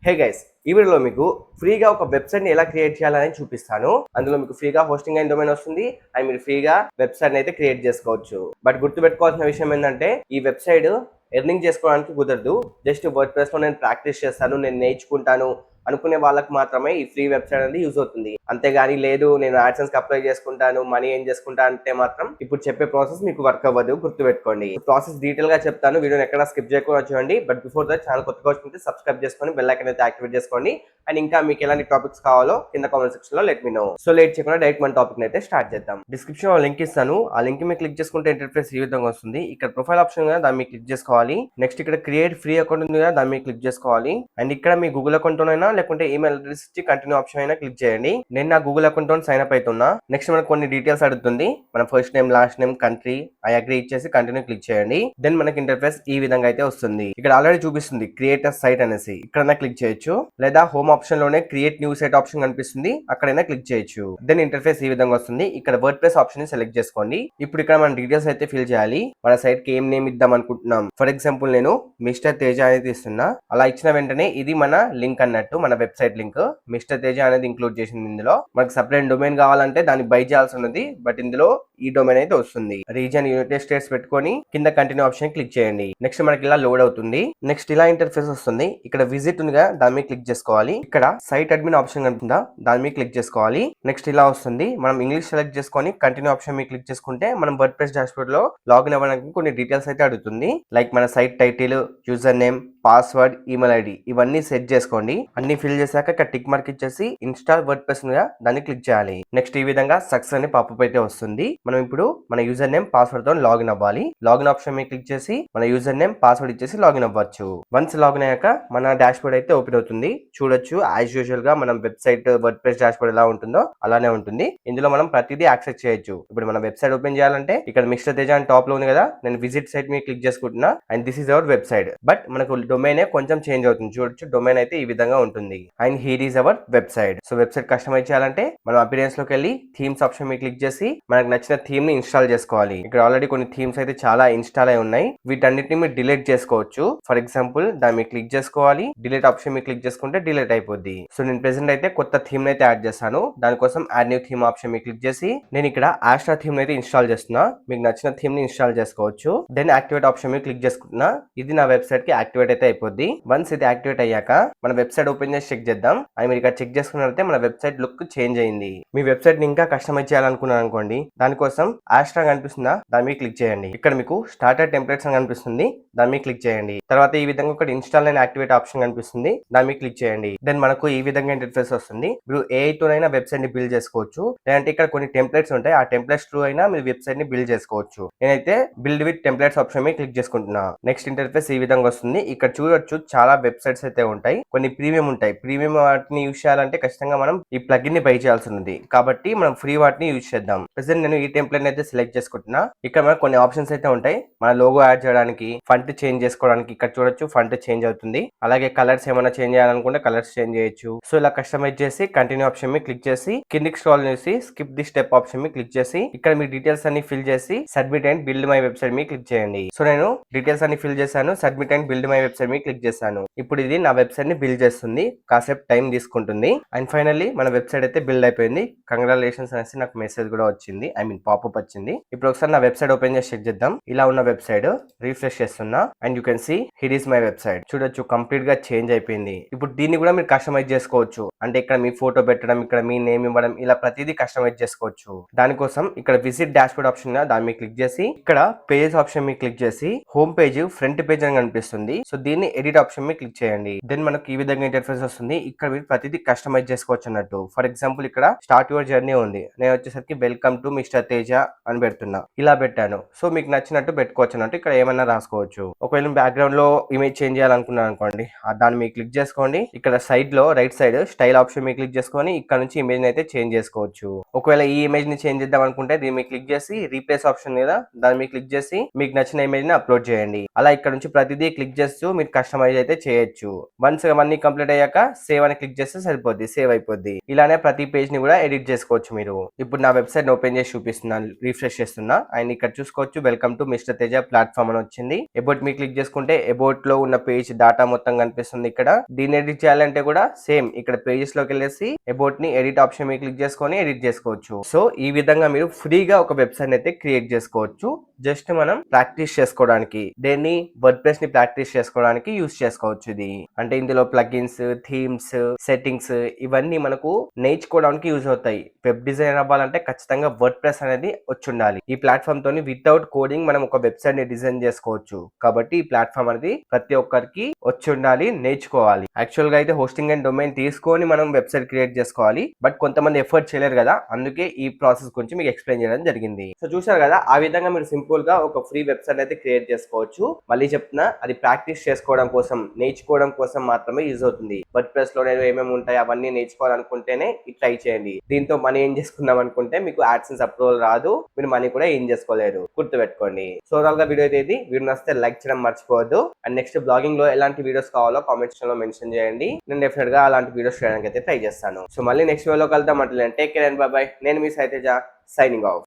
Hey guys, ఈ వీడియోలో మీకు ఫ్రీగా ఒక వెబ్సైట్ ని ఎలా క్రియేట్ చేయాలని చూపిస్తాను. అందులో మీకు ఫ్రీగా హోస్టింగ్ అయిన డొమైన్ వస్తుంది అండ్ మీరు ఫ్రీగా వెబ్సైట్ అయితే క్రియేట్ చేసుకోవచ్చు. బట్ గుర్తుపెట్టుకోవాల్సిన విషయం ఏంటంటే ఈ వెబ్సైట్ ఎర్నింగ్ చేసుకోవడానికి కుదరదు. జస్ట్ వర్డ్ ప్రెస్ లో నేను ప్రాక్టీస్ చేస్తాను, నేను నేర్చుకుంటాను అనుకునే వాళ్ళకి మాత్రమే ఈ ఫ్రీ వెబ్సైట్ అనేది యూజ్ అవుతుంది. అంతేగాని లేదు నేను యాడ్సెన్స్ కి అప్లై చేసుకుంటాను, మనీ ఏం చేసుకుంటా అంటే మాత్రం ఇప్పుడు చెప్పే ప్రాసెస్ మీకు వర్క్ అవ్వదు. గుర్తుపెట్టుకోండి. ప్రాసెస్ డీటెయిల్ గా చెప్తాను, వీడియోని ఎక్కడ స్కిప్ చేయకుండా చూడండి. బట్ బిఫోర్ దట్ ఛానల్ కొత్తగా వచ్చింటే సబ్స్క్రైబ్ చేసుకొని బెల్ ఐకాన్ అయితే యాక్టివేట్ చేసుకోండి. అండ్ ఇంకా మీకు ఎలాంటి టాపిక్స్ కావాలో కింద కామెంట్ సెక్షన్ లో let me know. So late చేయకుండా డైరెక్ట్ మన టాపిక్ అయితే స్టార్ట్ చేద్దాం. డిస్క్రిప్షన్ లో లింక్ ఇస్తాను, ఆ లింక్ మీద క్లిక్ చేసుకుంటే ఇంటర్ఫేస్ ఈ విధంగా వస్తుంది. ఇక్కడ ప్రొఫైల్ ఆప్షన్ కదా దాన్ని క్లిక్ చేసుకోవాలి. నెక్స్ట్ ఇక్కడ క్రియేట్ ఫ్రీ అకౌంట్ ఉంది కదా దాన్ని మీద క్లిక్ చేసుకోవాలి. అండ్ ఇక్కడ మీ గూగుల్ అకౌంట్ అయినా లేకుంటే ఈమెయిల్ అడ్రస్ ఇచ్చి కంటిన్యూ ఆప్షన్ అయినా క్లిక్ చేయండి. నేను నా గూగుల్ అకౌంట్ తో సైన్ అప్ అవుతున్నా. నెక్స్ట్ మనకు కొన్ని డీటెయిల్స్ అడుగుతుంది. మన first name, last name, country, I agree ఇచ్చేసి కంటిన్యూ క్లిక్ చేయండి. దెన్ మనకి ఇంటర్ఫేస్ ఈ విధంగా అయితే వస్తుంది. ఇక్కడ ఆల్రెడీ చూపిస్తుంది క్రియేట్ అ సైట్ అనేసి, ఇక్కడ క్లిక్ చేయొచ్చు. లేదా హోమ్ ఆప్షన్ లోనే క్రియేట్ న్యూ సైట్ ఆప్షన్ కనిపిస్తుంది, అక్కడైనా క్లిక్ చేయొచ్చు. దెన్ ఇంటర్ఫేస్ ఈ విధంగా వస్తుంది. ఇక్కడ వర్డ్ ప్రెస్ ఆప్షన్ ని సెలెక్ట్ చేసుకోండి. ఇప్పుడు ఇక్కడ మన డీటెయిల్స్ అయితే ఫిల్ చేయాలి. మన సైట్ కి ఏం నేమ్ ఇద్దాం అనుకుంటున్నాం. ఫర్ ఎగ్జాంపుల్ నేను మిస్టర్ తేజ అనేది ఇస్తున్నా. అలా ఇచ్చిన వెంటనే ఇది మన లింక్ అన్నట్టు, మన వెబ్సైట్ లింక్. మిస్టర్ తేజ అనేది ఇంక్లూడ్ చేసింది ఇందులో. మనకి సపరేట్ డొమైన్ కావాలంటే దాన్ని బై చేయాల్సి ఉన్నది, బట్ ఇందులో ఈ డొమైన్ అయితే వస్తుంది. రీజన్ యునైటెడ్ స్టేట్స్ పెట్టుకొని కింద కంటిన్యూ ఆప్షన్ క్లిక్ చేయండి. నెక్స్ట్ మనకి ఇలా లోడ్ అవుతుంది. నెక్స్ట్ ఇలా ఇంటర్ఫేస్ వస్తుంది. ఇక్కడ విజిట్ ఉందిగా దాని మీద క్లిక్ చేసుకోవాలి. ఇక్కడ సైట్ అడ్మిన్ ఆప్షన్ కనిపిస్తుందా దాని మీద క్లిక్ చేసుకోవాలి. నెక్స్ట్ ఇలా వస్తుంది. మనం ఇంగ్లీష్ సెలెక్ట్ చేసుకొని కంటిన్యూ ఆప్షన్ మీద క్లిక్ చేసుకుంటే మనం వర్డ్ ప్రెస్ డాష్బోర్డ్ లో లాగిన్ అవ్వడానికి కొన్ని డీటెయిల్స్ అయితే అడుగుతుంది. లైక్ మన site title, user name, password, email ID ఇవన్నీ సెట్ చేసుకోండి. అన్ని ఫిల్ చేశాక ఇక్కడ టిక్ మార్క్ ఇచ్చేసి ఇన్స్టాల్ వర్డ్ ప్రెస్ మీద దాన్ని క్లిక్ చేయాలి. నెక్స్ట్ ఈ విధంగా సక్సెస్ అని పాపప్ అయితే వస్తుంది. మనం ఇప్పుడు మన యూజర్ నేమ్, పాస్వర్డ్ తో లాగిన్ అవ్వాలి. లాగిన్ ఆప్షన్ మీద క్లిక్ చేసి మన యూజర్ నేమ్, పాస్వర్డ్ ఇచ్చేసి లాగిన్ అవ్వచ్చు. వన్స్ లాగిన్ అయ్యాక మన డాష్బోర్డ్ అయితే ఓపెన్ అవుతుంది. చూడొచ్చు యాజ్ యూజువల్ గా మనం వెబ్సైట్ వర్డ్ ప్రెస్ డాష్బోర్డ్ ఎలా ఉంటుందో అలానే ఉంటుంది. ఇందులో మనం ప్రతిదీ యాక్సెస్ చేయొచ్చు. ఇప్పుడు మనం వెబ్సైట్ ఓపెన్ చేయాలంటే ఇక్కడ మిస్టర్ తేజ అని టాప్ లో ఉంది కదా, నేను విజిట్ సైట్ మీద క్లిక్ చేసుకుంటున్నా. And this is our website. But మనకు డొమైన్ కొంచెం చేంజ్ అవుతుంది. చూడొచ్చు డొమైన్ అయితే ఈ విధంగా ఉంటుంది. And here is our website. So website customize చేయాలంటే మనం అపిరియన్స్ లోకి వెళ్ళి థీమ్స్ ఆప్షన్ మీద క్లిక్ చేసి మనకు నచ్చిన థీమ్ ని ఇన్స్టాల్ చేసుకోవాలి. ఇక్కడ ఆల్రెడీ కొన్ని థీమ్స్ అయితే చాలా ఇన్స్టాల్ అయి ఉన్నాయి. వీటన్నిటిని మీరు డిలీట్ చేసుకోవచ్చు. ఫర్ ఎగ్జాంపుల్ దాని మీద క్లిక్ చేసుకోవాలి, డిలీట్ ఆప్షన్ మీద క్లిక్ చేసుకుంటే డిలీట్ అయిపోద్ది. సో నేను ప్రెసెంట్ అయితే కొత్త థీమ్ అయితే యాడ్ చేస్తాను. దానికోసం యాడ్ న్యూ థీమ్ ఆప్షన్ మీద క్లిక్ చేసి నేను ఇక్కడ ఆస్ట్రా థీమ్ అయితే ఇన్స్టాల్ చేస్తున్నా. మీకు నచ్చిన థీమ్ ని ఇన్స్టాల్ చేసుకోవచ్చు. దెన్ యాక్టివేట్ ఆప్షన్ మీద క్లిక్ చేసుకుంటున్నా. ఇది నా వెబ్సైట్ కి యాక్టివేట్ అయితే అయిపోద్ది. వన్స్ ఇది యాక్టివేట్ అయ్యాక మన వెబ్సైట్ ఓపెన్ చేసి చెక్ చేద్దాం. అని మీరు ఇక్కడ చెక్ చేసుకున్నట్లయితే మన వెబ్సైట్ లుక్ చేంజ్ అయింది. మీ వెబ్సైట్ ని ఇంకా కస్టమైజ్ చేయాలనుకున్నాను అనుకోండి, దానికోసం ఆస్ట్రా కనిపిస్తుందా దాని మీద క్లిక్ చేయండి. ఇక్కడ మీకు స్టార్టర్ టెంప్లెట్స్ అని కనిపిస్తుంది, దాని మీద క్లిక్ చేయండి. తర్వాత ఈ విధంగా ఒకటి ఇన్స్టాల్ అండ్ యాక్టివేట్ ఆప్షన్ కనిపిస్తుంది, దాని మీద క్లిక్ చేయండి. దెన్ మనకు ఈ విధంగా ఇంటర్ఫేస్ వస్తుంది. మీరు AI తోనైనా వెబ్సైట్ ని బిల్డ్ చేసుకోవచ్చు, లేదంటే ఇక్కడ కొన్ని టెంప్లెట్స్ ఉంటాయి, ఆ టెంప్లెట్స్ త్రూ అయినా మీరు వెబ్సైట్ ని బిల్డ్ చేసుకోవచ్చు. నేనైతే బిల్డ్ విత్ టెంప్లెట్స్ ఆప్షన్ మీద క్లిక్ చేసుకుంటున్నా. నెక్స్ట్ ఇంటర్ఫేస్ ఈ విధంగా వస్తుంది. ఇక్కడ చూడొచ్చు చాలా వెబ్సైట్స్ అయితే ఉంటాయి. కొన్ని ప్రీమియం ఉంటాయి. ప్రీమియం వాటిని యూజ్ చేయాలంటే ఖచ్చితంగా మనం ఈ ప్లగిన్ ని బై చేయాల్సి ఉంది. కాబట్టి మనం ఫ్రీ వాటిని యూజ్ చేద్దాం. ప్రెసెంట్ నేను ఈ టెంప్లెట్ అయితే సెలెక్ట్ చేసుకుంటున్నా. ఇక్కడ మనకు కొన్ని ఆప్షన్స్ అయితే ఉంటాయి. మన లోగో యాడ్ చేయడానికి, ఫంట్ చేంజ్ చేసుకోవడానికి ఇక్కడ చూడొచ్చు ఫంట్ చేంజ్ అవుతుంది. అలాగే కలర్స్ ఏమైనా చేంజ్ చేయాలనుకుంటే కలర్స్ చేంజ్ చేయొచ్చు. సో ఇలా కస్టమైజ్ చేసి కంటిన్యూ ఆప్షన్ మీద క్లిక్ చేసి కిందికి స్క్రోల్ చేసి స్కిప్ ది స్టెప్ ఆప్షన్ మీద క్లిక్ చేసి ఇక్కడ మీ డీటెయిల్స్ అన్ని ఫిల్ చేసి submit and build my website మీద క్లిక్ చేయండి. సో నేను డీటెయిల్స్ అన్ని ఫిల్ చేశాను, submit and build my website మీద క్లిక్ చేశాను. ఇప్పుడు ఇది నా వెబ్సైట్ ని బిల్డ్ చేస్తుంది, కాసేపు టైం తీసుకుంటుంది. అండ్ ఫైనల్లీ మన వెబ్సైట్ అయితే బిల్డ్ అయిపోయింది. కంగ్రాచులేషన్స్ అనేసి నాకు మెసేజ్ కూడా వచ్చింది, ఐ మీన్ పాపప్ వచ్చింది. ఇప్పుడు ఒకసారి నా వెబ్సైట్ ఓపెన్ చేసి చెక్ చేద్దాం. ఇలా ఉన్న వెబ్సైట్ రిఫ్రెష్ చేస్తున్నా and you can see here is my website. చూడొచ్చు కంప్లీట్ గా చేంజ్ అయిపోయింది. ఇప్పుడు దీన్ని కూడా మీరు కస్టమైజ్ చేసుకోవచ్చు. అంటే ఇక్కడ మీ ఫోటో పెట్టడం, ఇక్కడ మీ నేమ్ ఇవ్వడం, ఇలా ప్రతిదీ కస్టమైజ్ చేసుకోవచ్చు. దానికోసం ఇక్కడ విజిట్ డాష్బోర్డ్ ఆప్షన్ దాని మీద క్లిక్ చేసి ఇక్కడ పేజెస్ ఆప్షన్ మీద క్లిక్ చేసి హోమ్ పేజ్, ఫ్రంట్ పేజ్ అని కనిపిస్తుంది. సో దీన్ని ఎడిట్ ఆప్షన్ మీద క్లిక్ చేయండి. దెన్ మనకు ఈ విధంగా ఇంటర్ఫేస్ వస్తుంది. ఇక్కడ మీరు ప్రతిదీ కస్టమైజ్ చేసుకోవచ్చు అన్నట్టు. ఫర్ ఎగ్జాంపుల్ ఇక్కడ స్టార్ట్ యువర్ జర్నీ ఉంది, నేను వచ్చేసరికి వెల్కమ్ టు మిస్టర్ తేజ అని పెడుతున్నా. ఇలా పెట్టాను. సో మీకు నచ్చినట్టు పెట్టుకోవచ్చు అన్నట్టు. ఇక్కడ ఏమన్నా రాసుకోవచ్చు. ఒకవేళ బ్యాక్గ్రౌండ్ లో ఇమేజ్ చేంజ్ చేయాలనుకున్నాను అనుకోండి, దాన్ని మీరు క్లిక్ చేసుకోండి. ఇక్కడ సైడ్ లో రైట్ సైడ్ స్టైల్ ఆప్షన్ మీద క్లిక్ చేసుకొని ఇక్కడ నుంచి ఇమేజ్ అయితే చేంజ్ చేసుకోవచ్చు. ఒకవేళ ఈ ఇమేజ్ ని చేంజ్ చేద్దాం అనుకుంటే దీని మీద క్లిక్ చేసి రీప్లేస్ ఆప్షన్ మీద దాని మీద క్లిక్ చేసి మీకు నచ్చిన ఇమేజ్ ని అప్లోడ్ చేయండి. అలా ఇక్కడ నుంచి ప్రతిదీ క్లిక్ చేస్తూ మీరు కస్టమైజ్ అయితే చేయొచ్చు. వన్స్ అవన్నీ కంప్లీట్ అయ్యాక అయ్యాక సేవ్ అని క్లిక్ చేస్తే సరిపోద్ది, సేవ్ అయిపోద్ది. ఇలానే ప్రతి పేజ్ ని కూడా ఎడిట్ చేసుకోవచ్చు మీరు. ఇప్పుడు నా వెబ్సైట్ ఓపెన్ చేసి చూపిస్తున్నాను, రిఫ్రెష్ చేస్తున్నా. అండ్ ఇక్కడ చూసుకోవచ్చు welcome to mister Teja platform అని వచ్చింది. అబౌట్ మీ క్లిక్ చేసుకుంటే అబౌట్ లో ఉన్న పేజ్ డాటా మొత్తం కనిపిస్తుంది. ఇక్కడ దీన్ని ఎడిట్ చేయాలంటే కూడా సేమ్ ఇక్కడ పేజెస్ లోకి వెళ్ళేసి అబౌట్ ని ఎడిట్ ఆప్షన్ మీద క్లిక్ చేసుకొని ఎడిట్ చేసుకోవచ్చు. సో ఈ విధంగా మీరు ఫ్రీగా ఒక వెబ్సైట్ అయితే క్రియేట్ చేసుకోవచ్చు. జస్ట్ మనం ప్రాక్టీస్ చేసుకోవడానికి, దేన్ని వర్డ్ ప్రెస్ ని ప్రాక్టీస్ చేసుకోవడానికి యూస్ చేసుకోవచ్చు. ఇది అంటే ఇందులో ప్లగిన్స్, థీమ్స్, సెట్టింగ్స్ ఇవన్నీ మనకు నేర్చుకోవడానికి యూజ్ అవుతాయి. వెబ్ డిజైన్ అవ్వాలంటే ఖచ్చితంగా వర్డ్ ప్రెస్ అనేది వచ్చి ఉండాలి. ఈ ప్లాట్ఫామ్ తోని వితౌట్ కోడింగ్ మనం ఒక వెబ్సైట్ ని డిజైన్ చేసుకోవచ్చు. కాబట్టి ఈ ప్లాట్ఫామ్ అనేది ప్రతి ఒక్కరికి వచ్చి ఉండాలి, నేర్చుకోవాలి. యాక్చువల్ గా అయితే హోస్టింగ్ అండ్ డొమైన్ తీసుకొని మనం వెబ్సైట్ క్రియేట్ చేసుకోవాలి. బట్ కొంతమంది ఎఫర్ట్ చేయలేరు కదా, అందుకే ఈ ప్రాసెస్ గురించి మీకు ఎక్స్ప్లెయిన్ చేయడం జరిగింది. సో చూసారు కదా, ఆ విధంగా మీరు సింపుల్ గా ఒక ఫ్రీ వెబ్సైట్ అయితే క్రియేట్ చేసుకోవచ్చు. మళ్ళీ చెప్తున్నా, అది ప్రాక్టీస్ చేసుకోవడం కోసం, నేర్చుకోవడం కోసం మాత్రమే యూజ్ అవుతుంది. వర్డ్ ప్రెస్ లో ఏమేమి ఉంటాయి అవన్నీ నేర్చుకోవాలనుకుంటేనే ఇది ట్రై చేయండి. దీంతో మనీ ఏం చేసుకుందాం అనుకుంటే మీకు యాడ్సెన్స్ అప్రూవల్ రాదు, మీరు మనీ కూడా ఏం చేసుకోలేరు, గుర్తుపెట్టుకోండి. సో ఓవరాల్ గా వీడియో అయితే ఇది. వీడియో నచ్చితే లైక్ చేయడం మర్చిపోవద్దు. అండ్ నెక్స్ట్ బ్లాగింగ్ లో ఎలాంటి వీడియోస్ కావాలో కామెంట్ సెక్షన్ లో మెన్షన్ చేయండి. నేను డెఫినెట్ గా అలాంటి వీడియోస్ చేయడానికి అయితే ట్రై చేస్తాను. సో మళ్ళీ నెక్స్ట్ వీడియోలో కలుద్దాం. అంటే take care and by by. నేను మీ సాయి తేజ, సైనింగ్ ఆఫ్.